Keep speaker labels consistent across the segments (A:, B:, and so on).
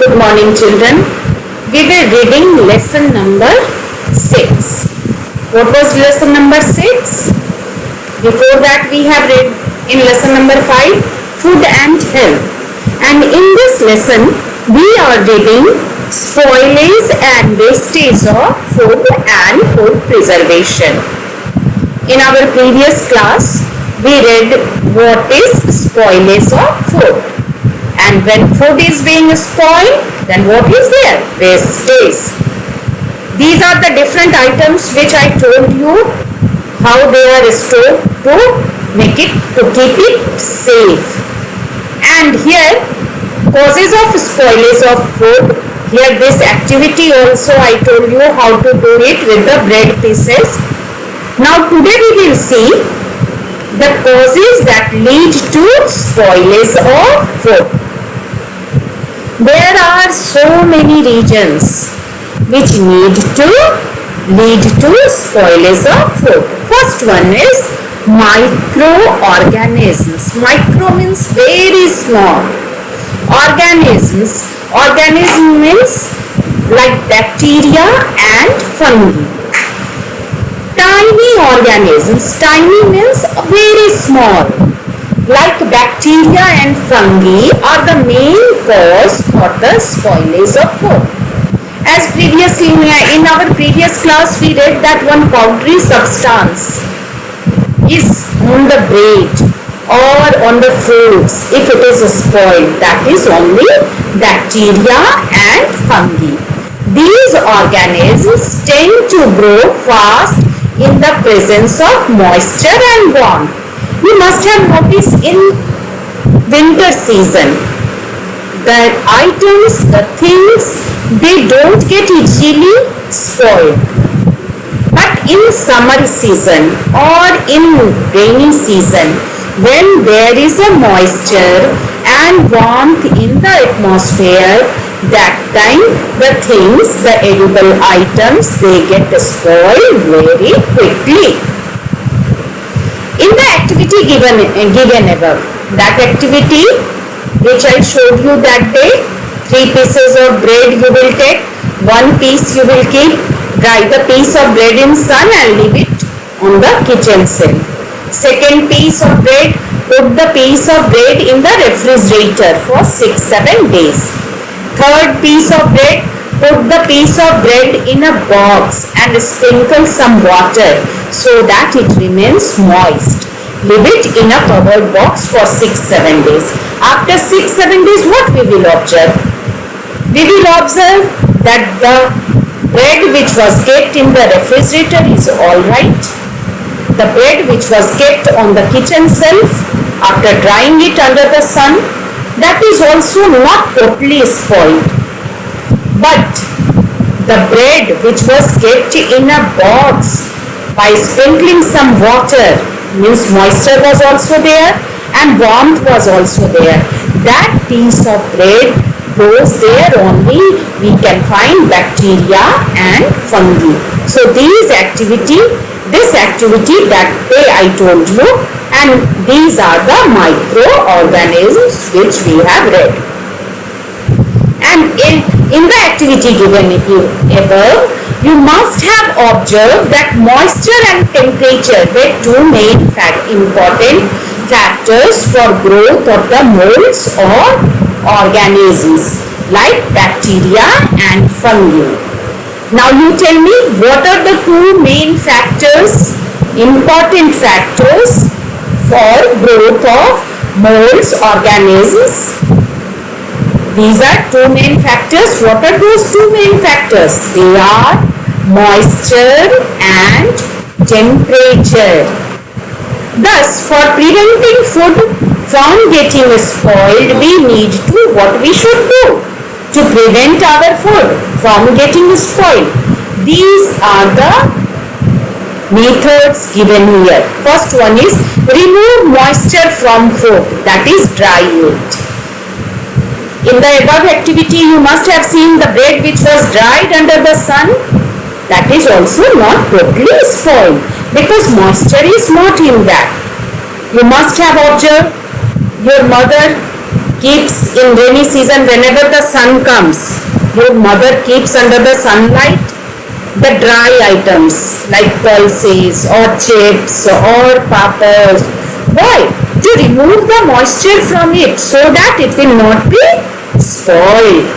A: Good morning, children. We were reading lesson number 6. What was lesson number 6? Before that we have read in lesson number 5, food and health. And in this lesson we are reading spoilage and wastage of food and food preservation. In our previous class we read what is spoilage of food. And when food is being spoiled, then what is there? Wastage. These are the different items which I told you how they are stored to keep it safe. And here, causes of spoilage of food. Here this activity also I told you how to do it with the bread pieces. Now today we will see the causes that lead to spoilage of food. There are so many regions which lead to spoilage of food. First one is microorganisms. Micro means very small. Organisms. Organism means like bacteria and fungi. Tiny organisms. Tiny means very small. Like bacteria and fungi are the main cause for the spoilage of food. As previously in our previous class we read that one powdery substance is on the bread or on the fruits. If it is spoiled, that is only bacteria and fungi. These organisms tend to grow fast in the presence of moisture and warmth. You must have noticed in winter season that items, the things, they don't get easily spoiled. But in summer season or in rainy season, when there is a moisture and warmth in the atmosphere, that time the things, the edible items, they get spoiled very quickly. In the activity given above, that activity which I showed you that day, 3 pieces of bread you will take, 1 piece you will keep, dry the piece of bread in sun and leave it on the kitchen shelf. Second piece of bread, put the piece of bread in the refrigerator for 6-7 days. Third piece of bread, put the piece of bread in a box and sprinkle some water so that it remains moist. Leave it in a covered box for 6-7 days. After 6-7 days, what we will observe? We will observe that the bread which was kept in the refrigerator is alright. The bread which was kept on the kitchen shelf after drying it under the sun, that is also not totally spoiled. But the bread which was kept in a box by sprinkling some water, means moisture was also there and warmth was also there, that piece of bread grows there only we can find bacteria and fungi. So this activity that day I told you, and these are the microorganisms which we have read. And in the activity given above, you must have observed that moisture and temperature were two main important factors for growth of the molds or organisms like bacteria and fungi. Now you tell me, what are the two main factors, important factors for growth of molds, organisms? These are two main factors. What are those two main factors? They are moisture and temperature. Thus, for preventing food from getting spoiled, we need to, what we should do to prevent our food from getting spoiled? These are the methods given here. First one is remove moisture from food, that is dry it. In the above activity, you must have seen the bread which was dried under the sun. That is also not totally spoiled because moisture is not in that. You must have observed your mother keeps in rainy season, whenever the sun comes, your mother keeps under the sunlight the dry items like pulses or chips or papas. Why? To remove the moisture from it so that it will not be spoiled.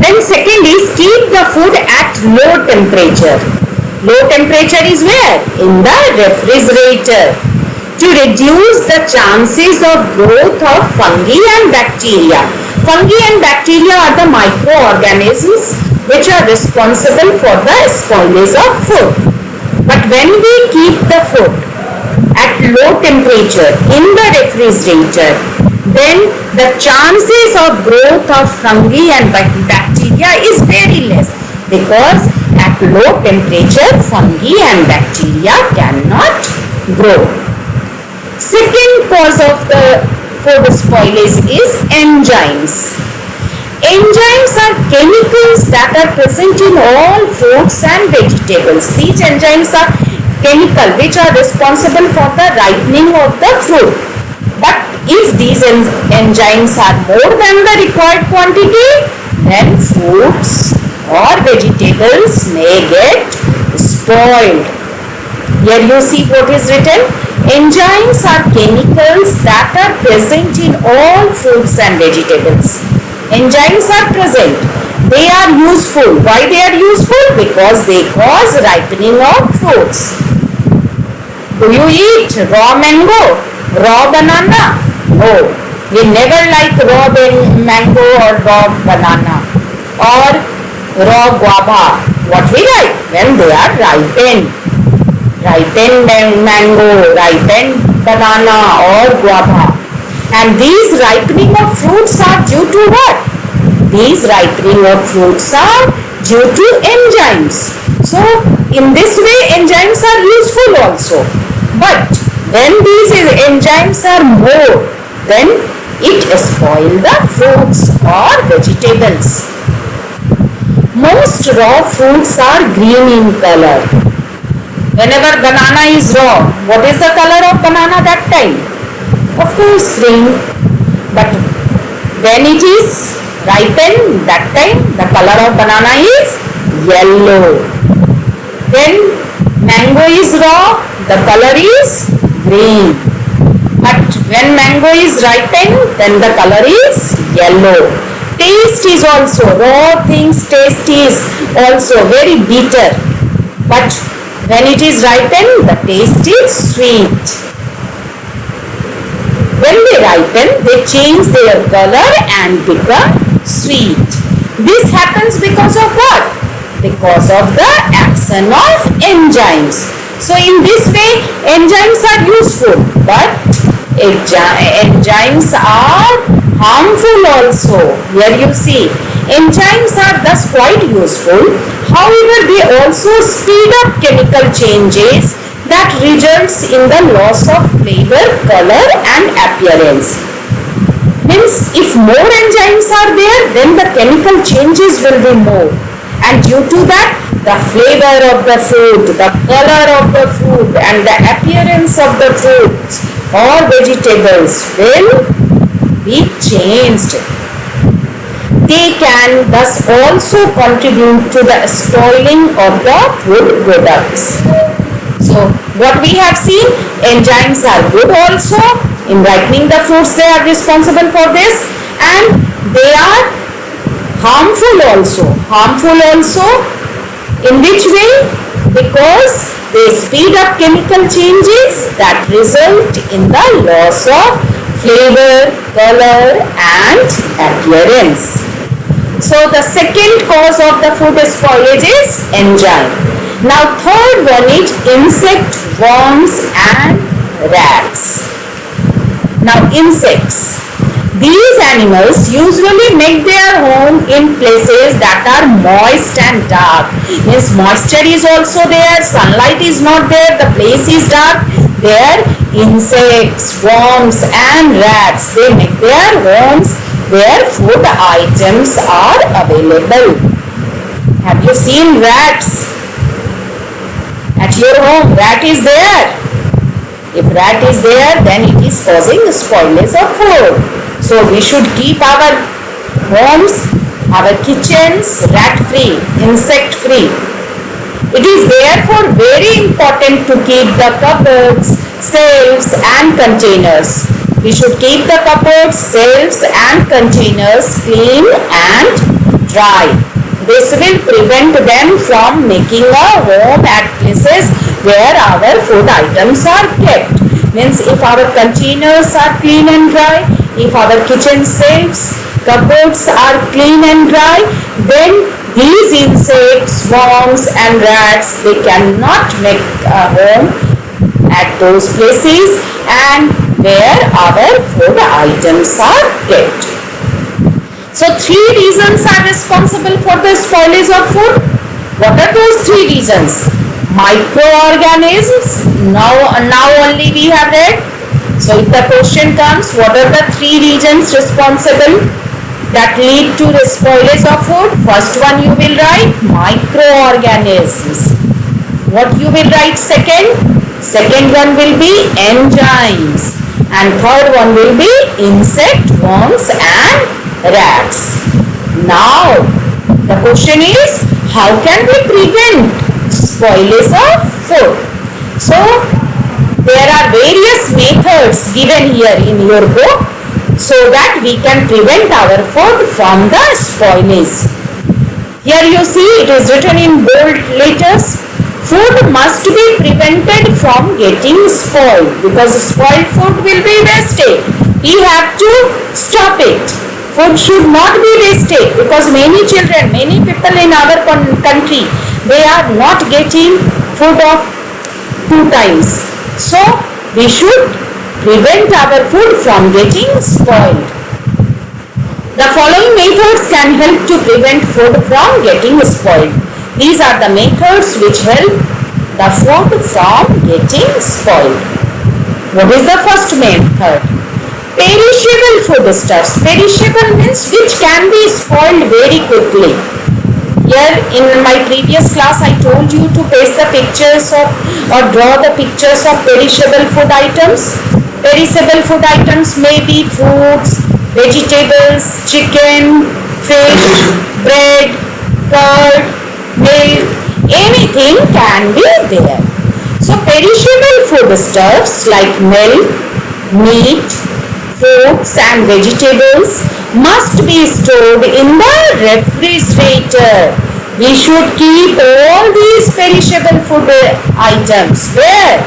A: Then second is keep the food at low temperature. Low temperature is where? In the refrigerator, to reduce the chances of growth of fungi and bacteria. Fungi and bacteria are the microorganisms which are responsible for the spoilage of food. But when we keep the food at low temperature in the refrigerator, then the chances of growth of fungi and bacteria is very less, because at low temperature fungi and bacteria cannot grow. Second cause of the food spoilage is enzymes. Enzymes are chemicals that are present in all fruits and vegetables. These enzymes are chemicals which are responsible for the ripening of the fruit. But if these enzymes are more than the required quantity, then fruits or vegetables may get spoiled. Here you see what is written. Enzymes are chemicals that are present in all fruits and vegetables. Enzymes are present. They are useful. Why they are useful? Because they cause ripening of fruits. Do you eat raw mango? Raw banana? No. We never like raw mango or raw banana or raw guava. What we like? When they are ripened. Ripened mango, ripened banana or guava. And these ripening of fruits are due to what? These ripening of fruits are due to enzymes. So, in this way enzymes are useful also. But when these enzymes are more, then it spoils the fruits or vegetables. Most raw fruits are green in color. Whenever banana is raw, what is the color of banana that time? Of course green. But when it is ripened, that time the color of banana is yellow. When mango is raw, the color is green. But when mango is ripened, then the color is yellow. Taste is also, raw things taste is also very bitter. But when it is ripened, the taste is sweet. When they ripen, they change their color and become sweet. This happens because of what? Because of the action of enzymes. So in this way, enzymes are useful, but enzymes are harmful also. Here you see, enzymes are thus quite useful. However, they also speed up chemical changes that results in the loss of flavor, color and appearance. Means if more enzymes are there, then the chemical changes will be more, and due to that the flavor of the fruit, the color of the fruit and the appearance of the fruits or vegetables will be changed. They can thus also contribute to the spoiling of the food products. So what we have seen, enzymes are good also. In ripening the fruits they are responsible for this, and they are harmful also. Harmful also in which way? Because they speed up chemical changes that result in the loss of flavor, color and appearance. So the second cause of the food spoilage is enzyme. Now third one is insect, worms and rats. Now insects. These animals usually make their home in places that are moist and dark. Means moisture is also there, sunlight is not there, the place is dark. There insects, worms and rats, they make their homes where food items are available. Have you seen rats? At your home, rat is there. If rat is there, then it is causing spoilage of food. So we should keep our homes, our kitchens rat-free, insect-free. It is therefore very important to keep the cupboards, shelves and containers. We should keep the cupboards, shelves and containers clean and dry. This will prevent them from making a home at places where our food items are kept. Means if our containers are clean and dry, if our kitchen shelves, cupboards are clean and dry, then these insects, worms and rats, they cannot make a home at those places and where our food items are kept. So 3 reasons are responsible for the spoilage of food. What are those 3 reasons? Microorganisms, now only we have read. So if the question comes, what are the 3 reasons responsible that lead to the spoilage of food? First one you will write microorganisms. What you will write second? Second one will be enzymes. And third one will be insect, worms and rats. Now the question is, how can we prevent spoilage of food? So there are various methods given here in your book so that we can prevent our food from the spoilage. Here you see it is written in bold letters. Food must be prevented from getting spoiled because spoiled food will be wasted. We have to stop it. Food should not be wasted because many children, many people in our country, they are not getting food of 2 times. So we should prevent our food from getting spoiled. The following methods can help to prevent food from getting spoiled. These are the methods which help the food from getting spoiled. What is the first method? Perishable foodstuffs. Perishable means which can be spoiled very quickly. Here in my previous class I told you to paste the pictures of or draw the pictures of perishable food items. Perishable food items may be fruits, vegetables, chicken, fish, bread, curd, milk, anything can be there. So perishable foodstuffs like milk, meat, fruits and vegetables must be stored in the refrigerator. We should keep all these perishable food items where?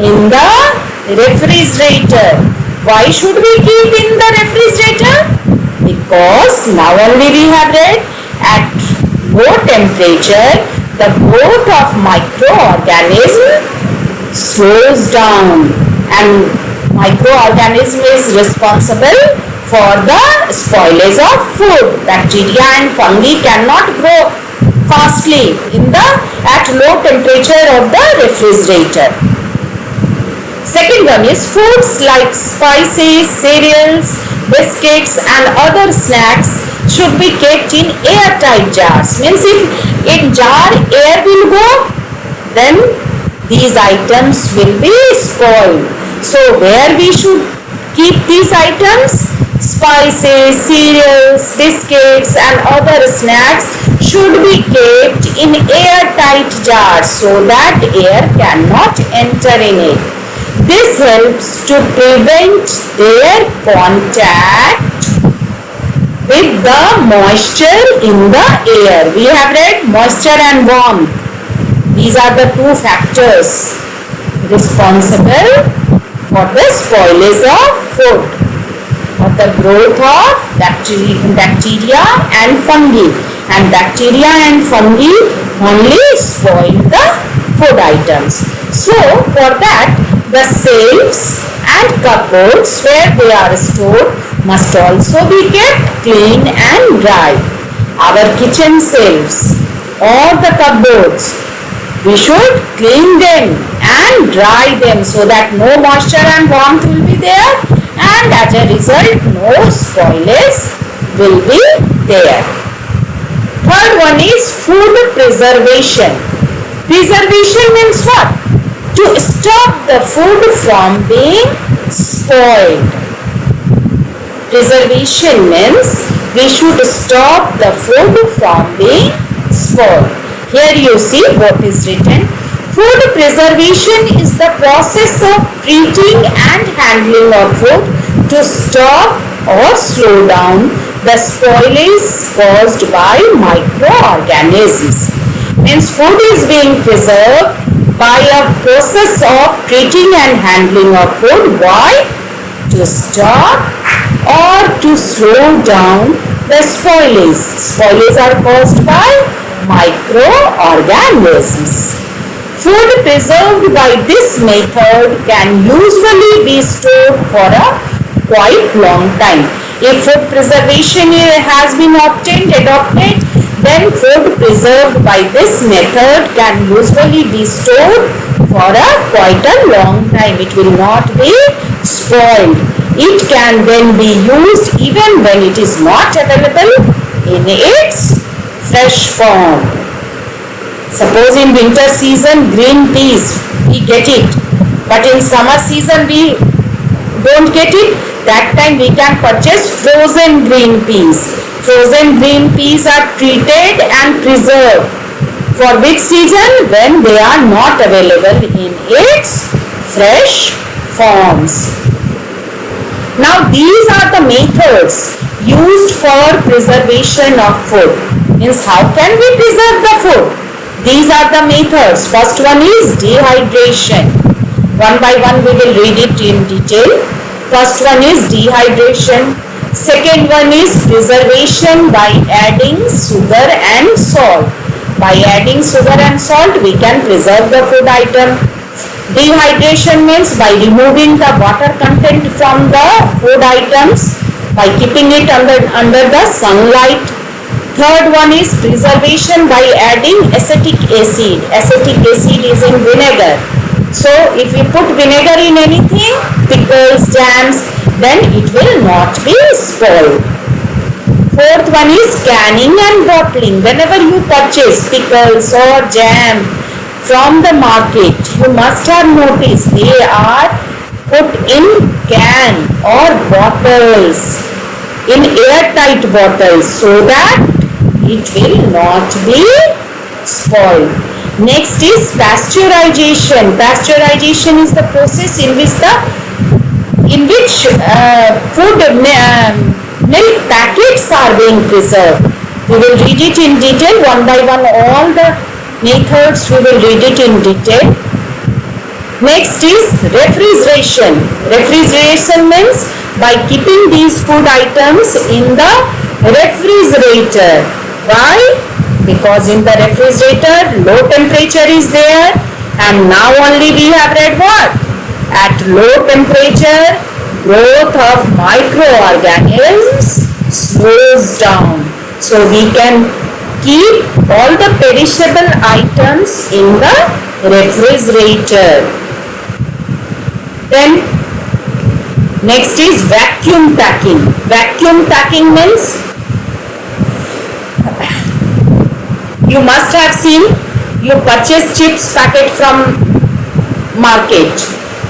A: In the refrigerator. Why should we keep in the refrigerator? Because now only we have read at low temperature the growth of microorganism slows down and microorganism is responsible for the spoilage of food. Bacteria and fungi cannot grow fastly at low temperature of the refrigerator. Second one is foods like spices, cereals, biscuits and other snacks should be kept in airtight jars. Means if in jar air will go, then these items will be spoiled. So where we should keep these items? Spices, cereals, biscuits and other snacks should be kept in airtight jars so that air cannot enter in it. This helps to prevent their contact with the moisture in the air. We have read moisture and warmth. These are the 2 factors responsible for the spoilage of food, for the growth of bacteria and fungi. And bacteria and fungi only spoil the food items. So for that, the shelves and cupboards where they are stored must also be kept clean and dry. Our kitchen shelves or the cupboards, we should clean them and dry them so that no moisture and warmth will be there and as a result no spoilage will be there. Third one is food preservation. Preservation means what? To stop the food from being spoiled. preservation means we should stop the food from being spoiled. Here you see what is written. Food preservation is the process of treating and handling of food to stop or slow down the spoilage caused by microorganisms. Means food is being preserved by a process of treating and handling of food. Why? To stop or to slow down the spoilage. Spoilage are caused by microorganisms. Food preserved by this method can usually be stored for a quite long time. If food preservation has been adopted, then food preserved by this method can usually be stored for a quite a long time. It will not be spoiled. It can then be used even when it is not available in its fresh form. Suppose in winter season green peas we get it, but in summer season we don't get it. That time we can purchase frozen green peas. Frozen green peas are treated and preserved. For which season? When they are not available in its fresh forms. Now these are the methods used for preservation of food. Means how can we preserve the food? These are the methods. First one is dehydration. One by one we will read it in detail. First one is dehydration. Second one is preservation by adding sugar and salt. By adding sugar and salt we can preserve the food item. Dehydration means by removing the water content from the food items by keeping it under the sunlight. Third one is preservation by adding acetic acid. Acetic acid is in vinegar. So if we put vinegar in anything, pickles, jams, then it will not be spoiled. Fourth one is canning and bottling. Whenever you purchase pickles or jam from the market, you must have noticed they are put in can or bottles, in airtight bottles, so that it will not be spoiled. Next is pasteurization. Pasteurization is the process in which food milk packets are being preserved. We will read it in detail one by one. All the methods we will read it in detail. Next is refrigeration. Refrigeration means by keeping these food items in the refrigerator. Why? Because in the refrigerator low temperature is there, and now only we have read what? At low temperature growth of microorganisms slows down. So we can keep all the perishable items in the refrigerator. Then next is vacuum packing. Vacuum packing means you must have seen, you purchase chips packet from market.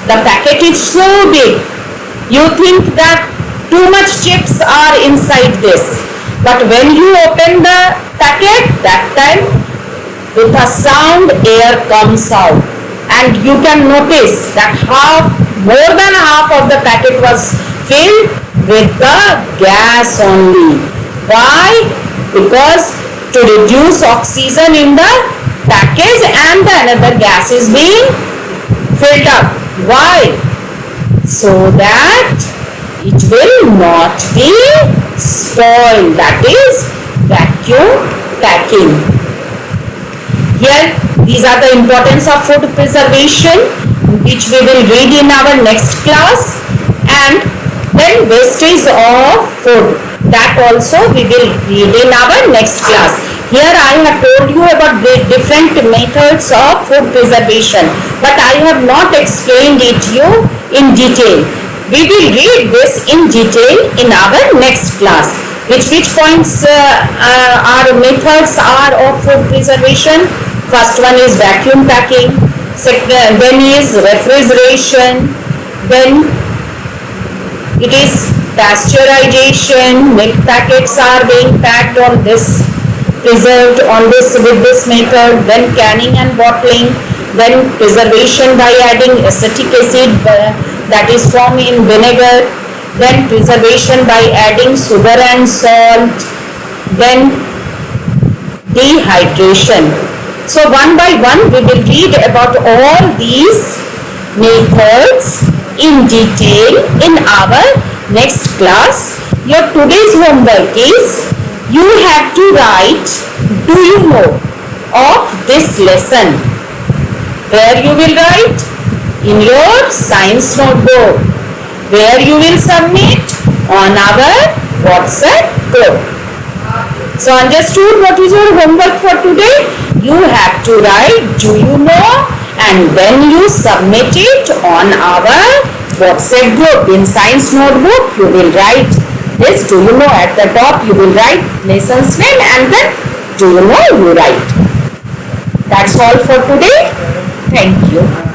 A: The packet is so big, you think that too much chips are inside this. But when you open the packet, that time with a sound air comes out, and you can notice that more than half of the packet was filled with the gas only. Why? Because to reduce oxygen in the package and the another gas is being filled up. Why? So that it will not be spoiled. That is vacuum packing. Here these are the importance of food preservation, which we will read in our next class. And then wastage of food, that also we will read in our next class. Here I have told you about the different methods of food preservation, but I have not explained it to you in detail. We will read this in detail in our next class. Which points are methods are of food preservation? First one is vacuum packing. Then is refrigeration. Then it is pasteurization, milk packets are being packed on this, preserved on this with this method, then canning and bottling, then preservation by adding acetic acid that is formed in vinegar, then preservation by adding sugar and salt, then dehydration. So one by one we will read about all these methods in detail in our next class. Your today's homework is you have to write do you know of this lesson, where you will write in your science notebook, where you will submit on our WhatsApp group. So understood what is your homework for today? You have to write do you know and then you submit it on our WhatsApp group. In science notebook you will write this do you know, at the top you will write lesson's name and then do you know you write. That's all for today. Thank you.